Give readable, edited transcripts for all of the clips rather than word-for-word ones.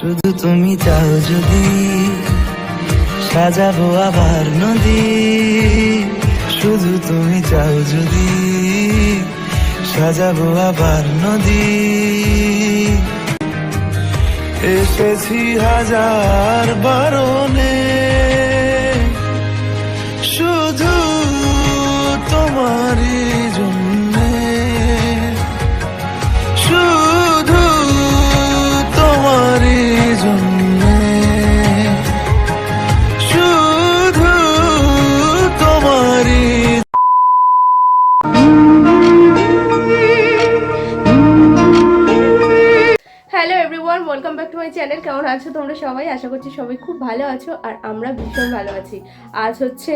শুধু তুমি চাও যদি সাজাবো আবার নদী, শুধু তুমি চাও যদি সাজাবো আবার নদী। এসেছি হাজার বারণে শুধু তোমারই জন্যে, শুধু তোমারই জন্যে, শুধু তোমারই। Hello everyone, welcome back to my channel. কেমন আছো তোমরা সবাই? আশা করছি সবাই খুব ভালো আছো আর আমরা ভীষণ ভালো আছি। আজ হচ্ছে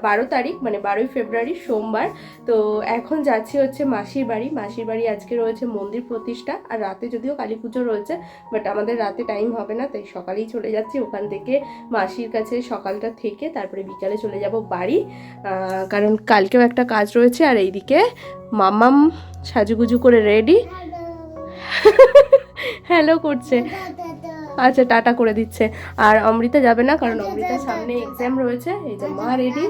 12 তারিখ, মানে 12ই ফেব্রুয়ারি, সোমবার। তো এখন যাচ্ছি হচ্ছে মাসির বাড়ি। আজকে রয়েছে মন্দির প্রতিষ্ঠা, আর রাতে যদিও কালী পুজো রয়েছে, বাট আমাদের রাতে টাইম হবে না, তাই সকালেই চলে যাচ্ছি। ওখান থেকে মাসির কাছে সকালটা থেকে তারপরে বিকালে চলে যাব বাড়ি, কারণ কালকেও একটা কাজ রয়েছে। আর এইদিকে মামাম সাজুগুজু করে রেডি হ্যালো করছে, আচ্ছা টাটা করে দিচ্ছে। আর অমৃতা যাবে না, কারণ অমৃতার সামনে এক্সাম রয়েছে। এই যে মা রেডি।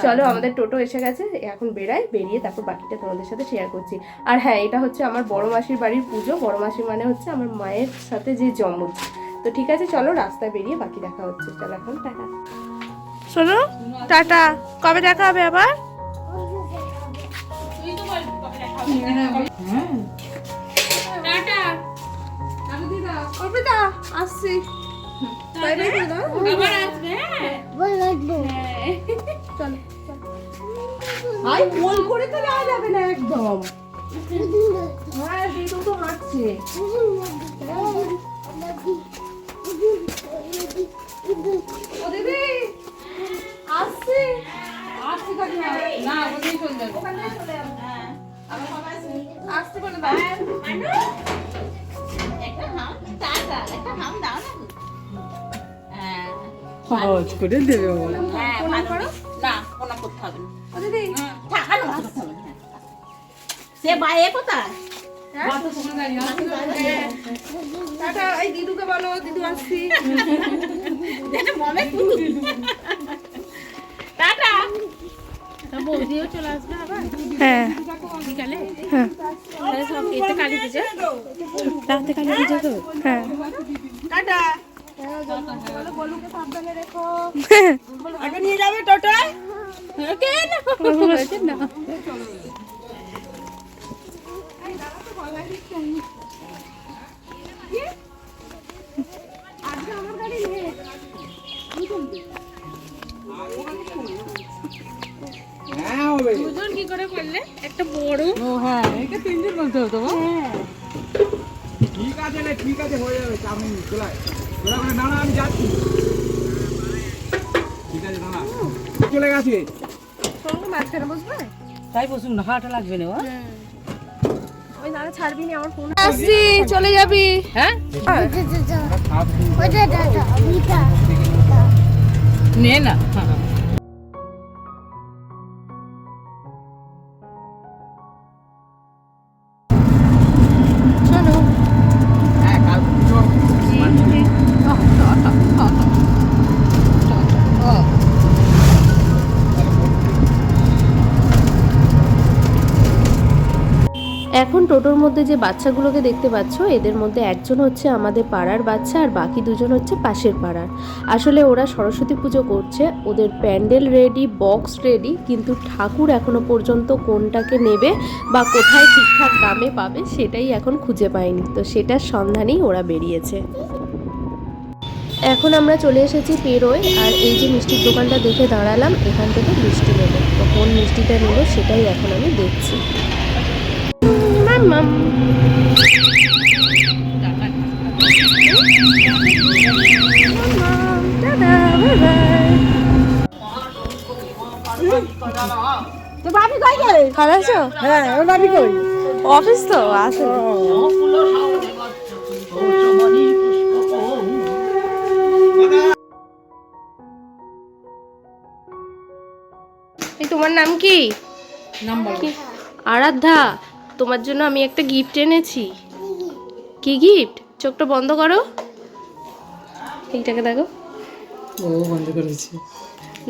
চলো, আমাদের টোটো এসে গেছে, এখন বেরিয়ে তারপর বাকিটা তোমাদের সাথে শেয়ার করছি। আর হ্যাঁ, এটা হচ্ছে আমার বড় মাসির বাড়ির পুজো। বড় মাসি মানে হচ্ছে আমার মায়ের সাথে যে জমজ। তো ঠিক আছে, চলো রাস্তায় বেরিয়ে বাকি দেখা হচ্ছে। চলো এখন টাটা। শোনো, টাটা। কবে দেখা হবে আবার? আসছি, গোল করে তো যাওয়া যাবে না একদম। হ্যাঁ, দিদু তো হাঁটছে। ও দিদি আসছি, আসছি না, ওখানে চলে যাবো, ওখানে চলে যাবো। আসতে বলে সহজ করে দেবে বলে। সে বাইরে কোথায়? এই দিদুকে বলো, দিদু আসছি। টাটা। বৌদিও চলে আসবে আবার। হ্যাঁ, বিকালে। হ্যাঁ, সব এতে কালী পুজো, রাতে কালী পুজো তো। হ্যাঁ, টাটা। বলুকে সাবধানে রেখো। আগে নিয়ে যাবে টোটোয়? কেন না? দুজন কি করে করলে? একটা বড়। ও হ্যাঁ, একে তিনজন বলতে হতো। ঠিক আছে না, ঠিক আছে, হয়ে যাবে, চাপ নেই। চলে করে না, আমি যাচ্ছি। ঠিক আছে দাদা, চলে গেছে। সঙ্গে মাঝখানে বসবে? তাই বসুন না, হাঁটা লাগবে না। ওই দাদা ছাড়বি না, আমার ফোন আসছি। চলে যাবি? হ্যাঁ, নে না। চলো। হ্যাঁ, কাল পুজো। এখন টোটোর মধ্যে যে বাচ্চাগুলোকে দেখতে পাচ্ছ, এদের মধ্যে একজন হচ্ছে আমাদের পাড়ার বাচ্চা, আর বাকি দুজন হচ্ছে পাশের পাড়ার। আসলে ওরা সরস্বতী পুজো করছে, ওদের প্যান্ডেল রেডি, বক্স রেডি, কিন্তু ঠাকুর এখনো পর্যন্ত কোনটাকে নেবে বা কোথায় ঠিকঠাক দামে পাবে সেটাই এখন খুঁজে পায়নি। তো সেটার সন্ধানেই ওরা বেরিয়েছে। এখন আমরা চলে এসেছি পেরোয়, আর এই যে মিষ্টির দোকানটা দেখে দাঁড়ালাম, এখান থেকে মিষ্টি নেবো। তো কোন মিষ্টিটা নেব সেটাই এখন আমি দেখছি। মাম তো বাবি কই গেলে? ভালো আছো? হ্যাঁ, ও বাবি কই? অফিস তো আসো। এই তোমার নাম কি? নাম বলো। আরাধ্যা। তোমার জন্য আমি একটা গিফট এনেছি। কি গিফট? চোখটা বন্ধ করো। এইটাকে দেখো। ও বন্ধ করেছি।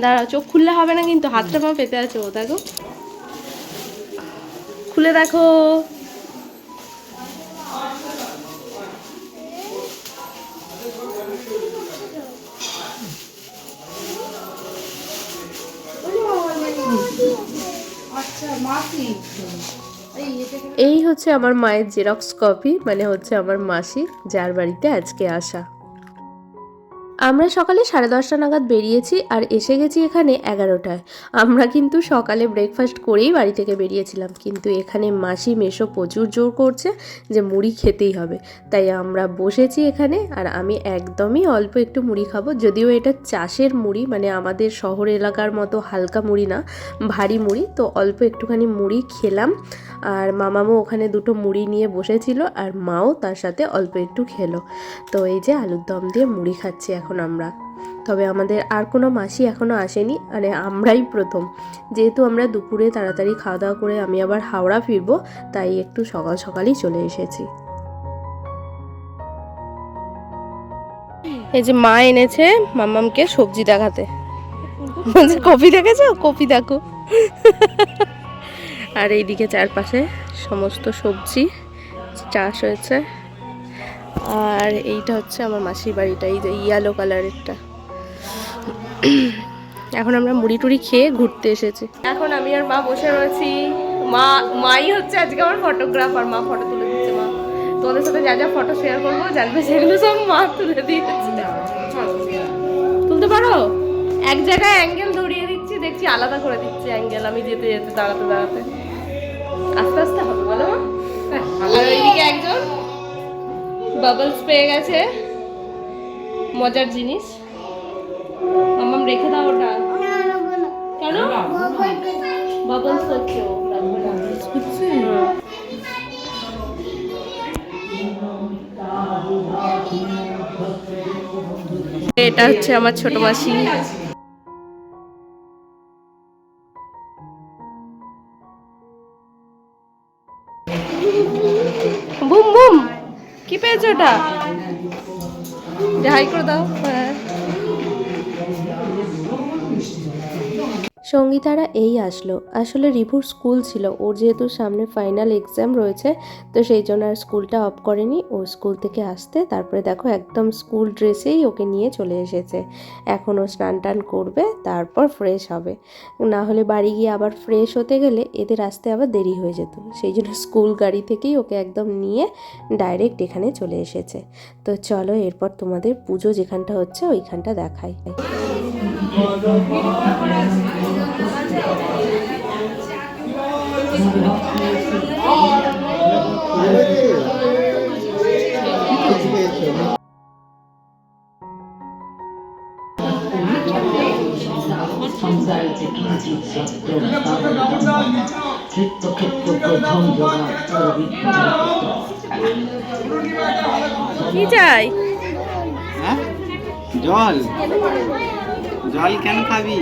দাঁড়াও, চোখ খুললে হবে না কিন্তু, হাতটা মা পেতে আছে। ও দেখো, খুলে দেখো। এই হচ্ছে আমার মায়ের জেরক্স কপি, মানে হচ্ছে আমার মাসি, যার বাড়িতে আজকে আসা। আমরা সকালে 10:30 নাগাদ বেরিয়েছি আর এসে গেছি এখানে 11টায়। আমরা কিন্তু সকালে ব্রেকফাস্ট করেই বাড়ি থেকে বেরিয়েছিলাম, কিন্তু এখানে মাসি মেসো প্রচুর জোর করছে যে মুড়ি খেতেই হবে, তাই আমরা বসেছি এখানে। আর আমি একদমই অল্প একটু মুড়ি খাবো, যদিও এটা চাষের মুড়ি, মানে আমাদের শহর এলাকার মতো হালকা মুড়ি না, ভারী মুড়ি। তো অল্প একটুখানি মুড়ি খেলাম, আর মামামও ওখানে দুটো মুড়ি নিয়ে বসেছিল, আর মাও তার সাথে অল্প একটু খেলো। তো এই যে আলুর দম দিয়ে মুড়ি খাচ্ছি এখন আমরা। তবে আমাদের আর কোনো মাসি এখনও আসেনি, মানে আমরাই প্রথম। যেহেতু আমরা দুপুরে তাড়াতাড়ি খাওয়া দাওয়া করে আমি আবার হাওড়া ফিরবো, তাই একটু সকাল সকালই চলে এসেছি। এই যে মা এনেছে মাম্মামকে সবজি দেখাতে, কপি দেখেছো? কপি দেখো। আর এইদিকে চারপাশে সমস্ত সবজি চাষ হয়েছে। আর এইটা হচ্ছে আমার মাসির বাড়িটা, এই যে ইয়েলো কালারেরটা। এখন আমরা মুড়ি টুড়ি খেয়ে ঘুরতে এসেছি। এখন আমি আর মা বসে রয়েছি। মাই হচ্ছে আজকে আমার ফটোগ্রাফার, মা ফটো তুলে দিচ্ছে। মা তোমাদের সাথে যা যা ফটো শেয়ার করবো জানবে, সেগুলো সব মা তুলে দিয়েছে। তুলতে পারো? এক জায়গায় অ্যাঙ্গেল ধরিয়ে দিচ্ছি, দেখছি আলাদা করে দিচ্ছে অ্যাঙ্গেল, আমি যেতে যেতে দাঁড়াতে দাঁড়াতে। আস্তে আস্তে হবে, বলো। আর ওইদিকে একজন বাবলস পেয়ে গেছে, মজার জিনিস। মাম্মাম রেখে দাও ওটা। কেন? বাবলস হচ্ছে, ও রাখবে না। এটা হচ্ছে আমার ছোট মাসি। বুম বুম, কি পেয়েছো ওটা? হাই করে দাও। হ্যাঁ, সঙ্গীতারা এই আসলো। আসলে রিভুর স্কুল ছিল, ওর যেহেতু সামনে ফাইনাল এক্সাম রয়েছে, তো সেই জন্য আর স্কুলটা অফ করেনি। ও স্কুল থেকে আসতে তারপরে দেখো একদম স্কুল ড্রেসেই ওকে নিয়ে চলে এসেছে। এখন ও স্নান টান করবে, তারপর ফ্রেশ হবে। না হলে বাড়ি গিয়ে আবার ফ্রেশ হতে গেলে এদের আসতে আবার দেরি হয়ে যেত, সেই জন্য স্কুল গাড়ি থেকেই ওকে একদম নিয়ে ডাইরেক্ট এখানে চলে এসেছে। তো চলো এরপর তোমাদের পুজো যেখানটা হচ্ছে ওইখানটা দেখাই। কি চাই? জল, জল কেন খাবি?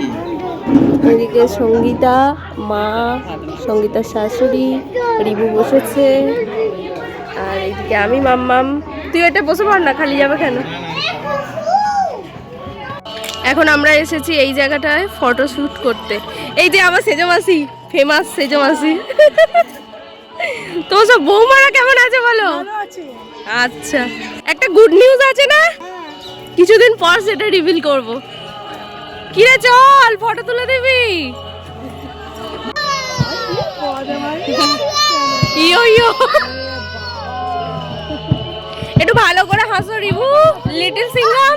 এদিকে সঙ্গীতা মা, সঙ্গীতার শাশুড়ি, রিবু বসেছে, আর এদিকে আমি মাম্মাম। তুই এটা বসে পড় না, খালি যাবে কেন? এখন আমরা এসেছি এই জায়গাটায় ফটো শুট করতে। এই যে আমার সেজো মাসি, ফেমাস সেজো মাসি। তো সব বৌমারা কেমন আছে বলো? আচ্ছা, একটা গুড নিউজ আছে না, কিছুদিন পর সেটা রিভিল করব। কিরে চল ফটো তুলে দিবি? ইয়ো ইয়ো, একটু ভালো করে হাসো রিভু, লিটল সিঙ্গাম।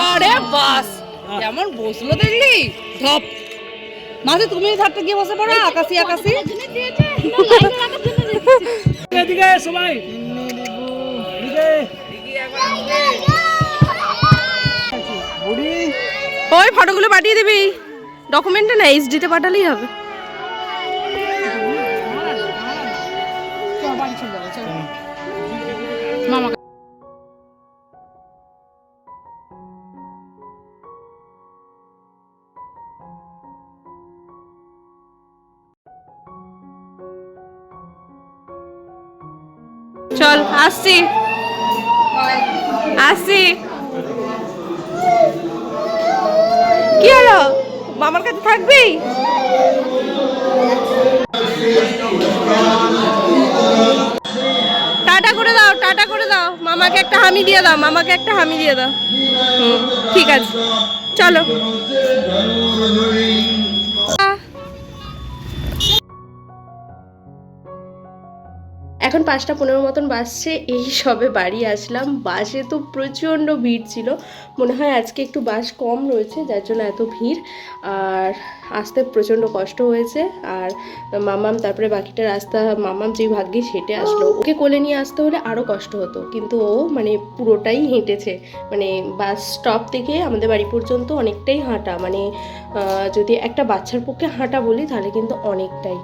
আরে বাস, কেমন বসলো দেখলি? ধপ মাঝে তুমি ধারতে গিয়ে বসে পড়ো, আকাশি আকাশি। এদিকে সবাই, ওই ফটোগুলো পাঠিয়ে দিবি, ডকুমেন্টে না এইচডিতে পাঠালেই হবে। মামা চল, আসছি আসছি। মামার কাছে থাকবি? টাটা করে দাও, টাটা করে দাও, মামাকে একটা হামি দিয়ে দাও, মামাকে একটা হামি দিয়ে দাও। ঠিক আছে, চলো। এখন 5:15 মতন বাসছে, এই সবে বাড়ি আসলাম। বাসে তো প্রচণ্ড ভিড় ছিল, মনে হয় আজকে একটু বাস কম রয়েছে যার জন্য এত ভিড়। আর আসতে প্রচণ্ড কষ্ট হয়েছে। আর মামাম তারপরে বাকিটা রাস্তা মামাম যেই ভাগ্যে হেঁটে আসলো, ওকে কোলে নিয়ে আসতে হলে আরও কষ্ট হতো, কিন্তু ও মানে পুরোটাই হেঁটেছে। মানে বাস স্টপ থেকে আমাদের বাড়ি পর্যন্ত অনেকটাই হাঁটা, মানে যদি একটা বাচ্চার পক্ষে হাঁটা বলি তাহলে কিন্তু অনেকটাই।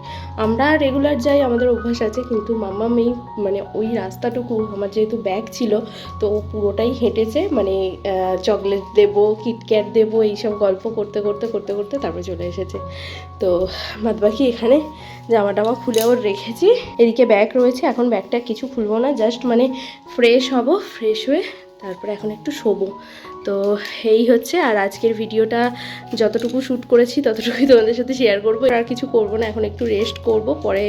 আমরা রেগুলার যাই, আমাদের অভ্যাস আছে, কিন্তু মামাম এই মানে ওই রাস্তাটুকু আমার যেহেতু ব্যাগ ছিল তো ও পুরোটাই হেঁটেছে। মানে চকলেট দেবো, কিটক্যাট দেবো, এইসব গল্প করতে করতে করতে করতে তারপরে চলে এসেছে। তো বাদবাকি এখানে জামা টামা খুলে ওর রেখেছি, এদিকে ব্যাগ রয়েছে। এখন ব্যাগটা কিছু খুলবো না, জাস্ট মানে ফ্রেশ হব, ফ্রেশ হয়ে তারপরে এখন একটু শোবো। তো এই হচ্ছে। আর আজকের ভিডিওটা যতটুকু শ্যুট করেছি ততটুকুই তোমাদের সাথে শেয়ার করবো, আর কিছু করবো না। এখন একটু রেস্ট করব, পরে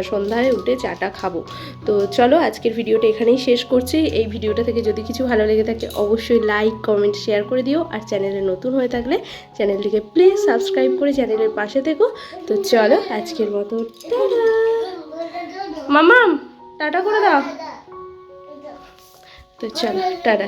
সন্ধ্যায় উঠে চাটা খাবো। তো চলো আজকের ভিডিওটা এখানেই শেষ করছি। এই ভিডিওটা থেকে যদি কিছু ভালো লেগে থাকে অবশ্যই লাইক কমেন্ট শেয়ার করে দিও। আর চ্যানেলে নতুন হয়ে থাকলে চ্যানেলটিকে প্লিজ সাবস্ক্রাইব করে চ্যানেলের পাশে থেকো। তো চলো আজকের মতো টাটা। মামাম টাটা করে দাও। তো চলো টাটা।